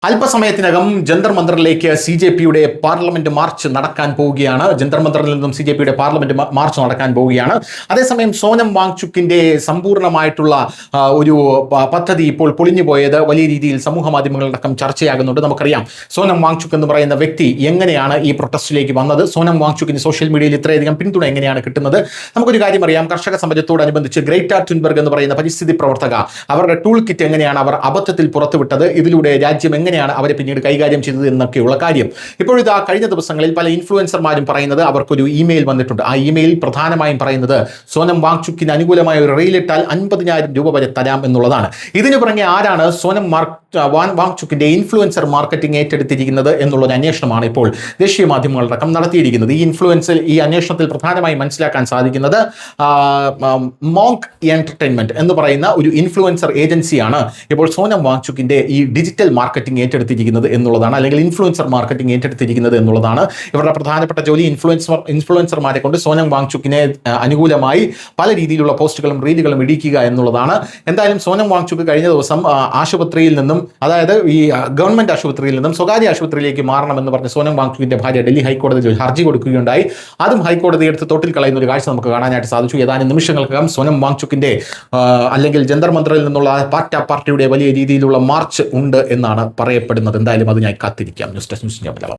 അല്പസമയത്തിനകം Jantar മന്ദറിലേക്ക് CJPയുടെ parliament March നടക്കാൻ പോവുകയാണ്. ജന്തർ മന്ദറിൽ നിന്നും CJPയുടെ പാർലമെന്റ് മാർച്ച് നടക്കാൻ പോവുകയാണ്. അതേസമയം സോനം വാങ്ചുക്കിന്റെ സമ്പൂർണ്ണമായിട്ടുള്ള ഒരു പദ്ധതി ഇപ്പോൾ പൊളിഞ്ഞുപോയത് വലിയ രീതിയിൽ സമൂഹ മാധ്യമങ്ങളടക്കം ചർച്ചയാകുന്നുണ്ട്. നമുക്കറിയാം സോനം വാങ്ചുക്ക് എന്ന് പറയുന്ന വ്യക്തി എങ്ങനെയാണ് ഈ പ്രൊട്ടസ്റ്റിലേക്ക് വന്നത്, സോനം വാങ്ചുക്കിന് സോഷ്യൽ മീഡിയയിൽ ഇത്രയധികം പിന്തുണ എങ്ങനെയാണ് കിട്ടുന്നത്. നമുക്കൊരു കാര്യം അറിയാം, കർഷക സമരത്തോടനുബന്ധിച്ച് ഗ്രേറ്റ തുൻബർഗ് എന്ന് പറയുന്ന പരിസ്ഥിതി പ്രവർത്തക അവരുടെ ടൂൾ കിറ്റ് എങ്ങനെയാണ് അവർ അബദ്ധത്തിൽ പുറത്തുവിട്ടത്, ഇതിലൂടെ രാജ്യം എങ്ങനെയാണ് അവരെ പിന്നീട് കൈകാര്യം ചെയ്തത് എന്നൊക്കെയുള്ള കാര്യം. ഇപ്പോഴിതാ കഴിഞ്ഞ ദിവസങ്ങളിൽ പല ഇൻഫ്ലുവൻസർമാരും പറയുന്നത് അവർക്കൊരു ഇമെയിൽ വന്നിട്ടുണ്ട്. ആ ഇമെയിൽ പ്രധാനമായും പറയുന്നത് സോനം വാങ്ചുക്കിന് അനുകൂലമായ ഒരു റീലിട്ടാൽ 50,000 രൂപ വരെ തരാം എന്നുള്ളതാണ്. ഇതിനു പുറമെ ആരാണ് സോനം വാങ്ചുക്കിന്റെ ഇൻഫ്ലുവൻസർ മാർക്കറ്റിംഗ് ഏറ്റെടുത്തിരിക്കുന്നത് എന്നുള്ളൊരു അന്വേഷണമാണ് ഇപ്പോൾ ദേശീയ മാധ്യമങ്ങളടക്കം നടത്തിയിരിക്കുന്നത്. ഈ അന്വേഷണത്തിൽ പ്രധാനമായും മനസ്സിലാക്കാൻ സാധിക്കുന്നത് മോങ്ക് എന്റർടൈൻമെന്റ് എന്ന് പറയുന്ന ഒരു ഇൻഫ്ലുവൻസർ ഏജൻസിയാണ് ഇപ്പോൾ സോനം വാങ്ചുക്കിന്റെ ഈ ഡിജിറ്റൽ മാർക്കറ്റിംഗ് ഏറ്റെടുത്തിരിക്കുന്നത് എന്നുള്ളതാണ്, അല്ലെങ്കിൽ ഇൻഫ്ലുവൻസർ മാർക്കറ്റിംഗ് ഏറ്റെടുത്തിരിക്കുന്നത് എന്നുള്ളതാണ്. ഇവരുടെ പ്രധാനപ്പെട്ട ജോലി ഇൻഫ്ലുവൻസർമാരെ കൊണ്ട് സോനം വാങ്ചുക്കിനെ അനുകൂലമായി പല രീതിയിലുള്ള പോസ്റ്റുകളും റീലുകളും ഇടിക്കുക എന്നുള്ളതാണ്. എന്തായാലും സോനം വാങ്ചുക്ക് കഴിഞ്ഞ ദിവസം ആശുപത്രിയിൽ നിന്നും, അതായത് ഈ ഗവൺമെന്റ് ആശുപത്രിയിൽ നിന്നും സ്വകാര്യ ആശുപത്രിയിലേക്ക് മാറണമെന്ന് പറഞ്ഞ് സോനം വാങ്ചുക്കിന്റെ ഭാര്യ ഡൽഹി ഹൈക്കോടതി ഹർജി കൊടുക്കുകയുണ്ടായി. അതും ഹൈക്കോടതി എടുത്ത് തൊട്ടിൽ കളയുന്ന ഒരു കാഴ്ച നമുക്ക് കാണാനായിട്ട് സാധിച്ചു. ഏതാനും നിമിഷങ്ങൾക്കകം സോനം വാങ്ചുക്കിന്റെ അല്ലെങ്കിൽ ജന്തർ മന്ദറിൽ നിന്നുള്ള പാർട്ടിയുടെ വലിയ രീതിയിലുള്ള മാർച്ച് ഉണ്ട് എന്നാണ് പറയപ്പെടുന്നത്. എന്തായാലും അതിനായി കാത്തിരിക്കാം. News desk news India Malayalam.